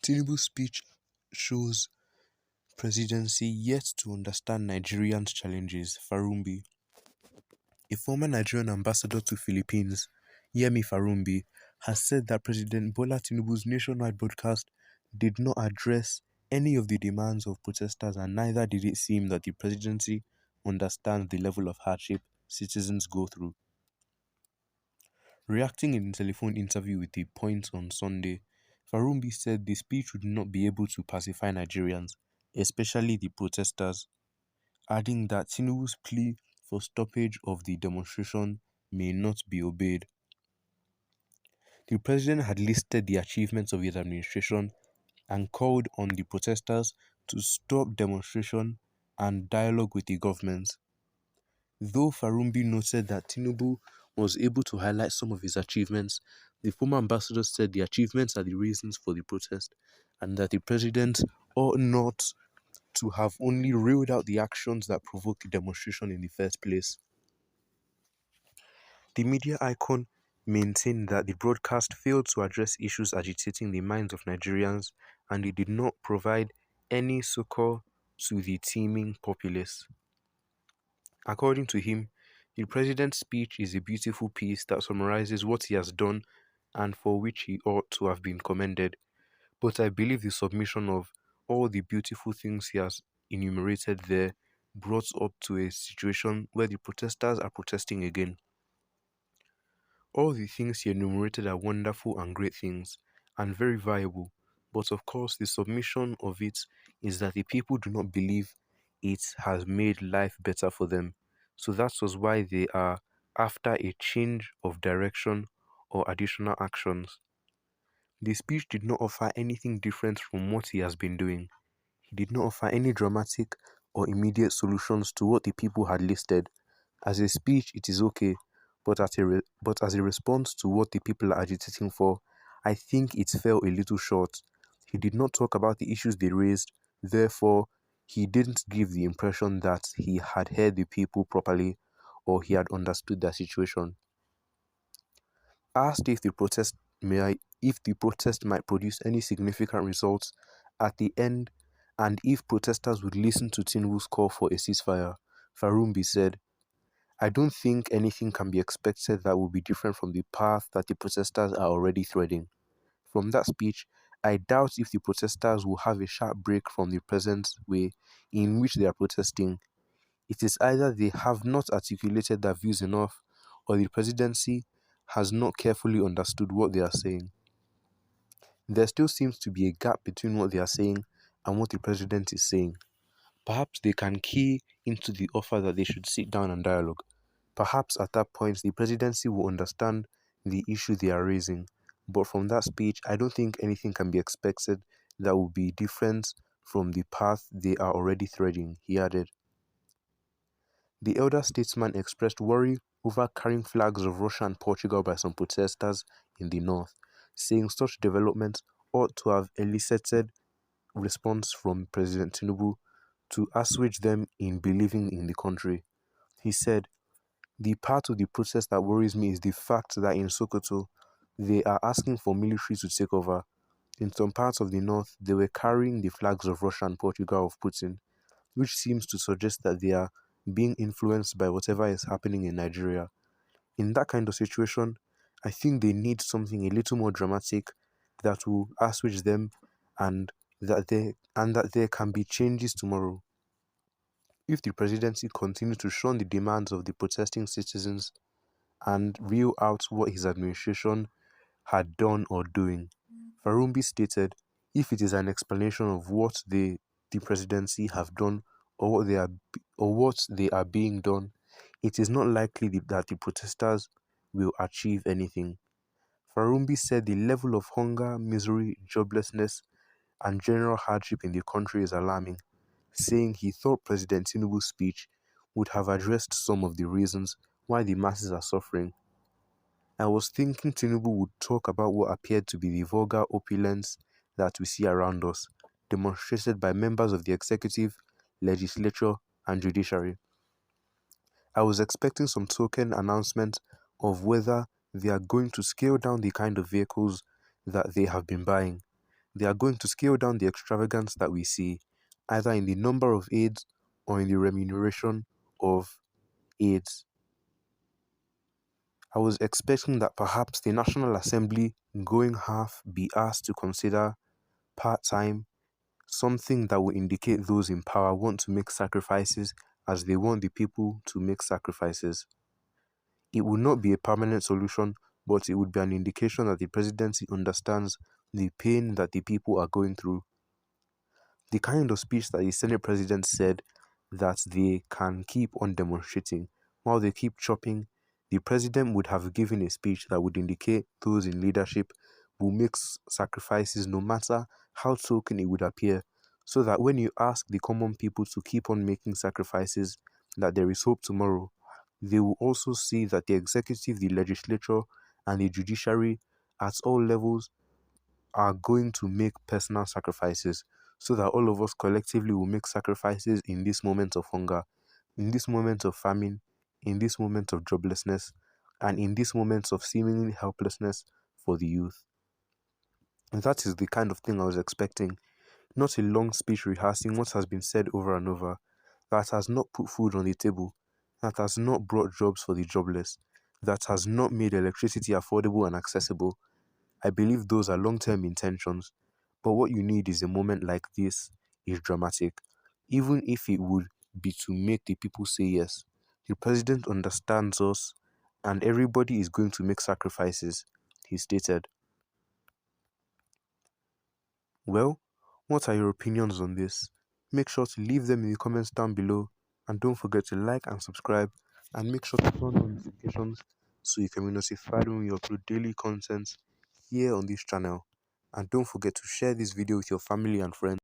Tinubu's speech shows presidency yet to understand Nigerians' challenges. Farounbi, a former Nigerian ambassador to Philippines, Farounbi, has said that President Bola Tinubu's nationwide broadcast did not address any of the demands of protesters, and neither did it seem that the presidency understands the level of hardship citizens go through. Reacting in a telephone interview with The Point on Sunday, Farounbi said the speech would not be able to pacify Nigerians, especially the protesters, adding that Tinubu's plea for stoppage of the demonstration may not be obeyed. The president had listed the achievements of his administration and called on the protesters to stop demonstration and dialogue with the government. Though Farounbi noted that Tinubu was able to highlight some of his achievements, the former ambassador said the achievements are the reasons for the protest and that the president ought not to have only reeled out the actions that provoked the demonstration in the first place. The media icon maintained that the broadcast failed to address issues agitating the minds of Nigerians and it did not provide any succor to the teeming populace. According to him, the president's speech is a beautiful piece that summarizes what he has done and for which he ought to have been commended. But I believe the submission of all the beautiful things he has enumerated there brought up to a situation where the protesters are protesting again. All the things he enumerated are wonderful and great things, and very viable, but of course the submission of it is that the people do not believe it has made life better for them. So that was why they are after a change of direction or additional actions. The speech did not offer anything different from what he has been doing. He did not offer any dramatic or immediate solutions to what the people had listed. As a speech, it is okay, but as a response to what the people are agitating for, I think it fell a little short. He did not talk about the issues they raised, therefore, he didn't give the impression that he had heard the people properly or he had understood their situation. Asked if the protest might produce any significant results at the end and if protesters would listen to Tinubu's call for a ceasefire, Farounbi said, I don't think anything can be expected that will be different from the path that the protesters are already threading. From that speech, I doubt if the protesters will have a sharp break from the present way in which they are protesting. It is either they have not articulated their views enough or the presidency has not carefully understood what they are saying. There still seems to be a gap between what they are saying and what the president is saying. Perhaps they can key into the offer that they should sit down and dialogue. Perhaps at that point the presidency will understand the issue they are raising. But from that speech, I don't think anything can be expected that will be different from the path they are already threading, he added. The elder statesman expressed worry over carrying flags of Russia and Portugal by some protesters in the north, saying such developments ought to have elicited response from President Tinubu to assuage them in believing in the country. He said, the part of the protest that worries me is the fact that in Sokoto, they are asking for military to take over. In some parts of the north, they were carrying the flags of Russia and Portugal of Putin, which seems to suggest that they are being influenced by whatever is happening in Nigeria. In that kind of situation, I think they need something a little more dramatic that will assuage them and that there can be changes tomorrow. If the presidency continues to shun the demands of the protesting citizens and reel out what his administration had done or doing, Farounbi stated, if it is an explanation of what the presidency have done or what they are being done, it is not likely that the protesters will achieve anything. Farounbi said the level of hunger, misery, joblessness, and general hardship in the country is alarming, saying he thought President Tinubu's speech would have addressed some of the reasons why the masses are suffering. I was thinking Tinubu would talk about what appeared to be the vulgar opulence that we see around us, demonstrated by members of the executive, legislature, and judiciary. I was expecting some token announcement of whether they are going to scale down the kind of vehicles that they have been buying. They are going to scale down the extravagance that we see, either in the number of aids or in the remuneration of aids. I was expecting that perhaps the National Assembly, going half, be asked to consider part-time, something that will indicate those in power want to make sacrifices as they want the people to make sacrifices. It would not be a permanent solution, but it would be an indication that the presidency understands the pain that the people are going through. The kind of speech that the Senate president said that they can keep on demonstrating while they keep chopping, the president would have given a speech that would indicate those in leadership will make sacrifices no matter how token it would appear, so that when you ask the common people to keep on making sacrifices, that there is hope tomorrow, they will also see that the executive, the legislature, and the judiciary at all levels are going to make personal sacrifices, so that all of us collectively will make sacrifices in this moment of hunger, in this moment of famine, in this moment of joblessness, and in this moment of seemingly helplessness for the youth. And that is the kind of thing I was expecting, not a long speech rehearsing what has been said over and over, that has not put food on the table, that has not brought jobs for the jobless, that has not made electricity affordable and accessible. I believe those are long-term intentions, but what you need is a moment like this is dramatic, even if it would be to make the people say yes. The president understands us, and everybody is going to make sacrifices, he stated. Well, what are your opinions on this? Make sure to leave them in the comments down below, and don't forget to like and subscribe, and make sure to turn on notifications so you can be notified when we upload daily content here on this channel. And don't forget to share this video with your family and friends.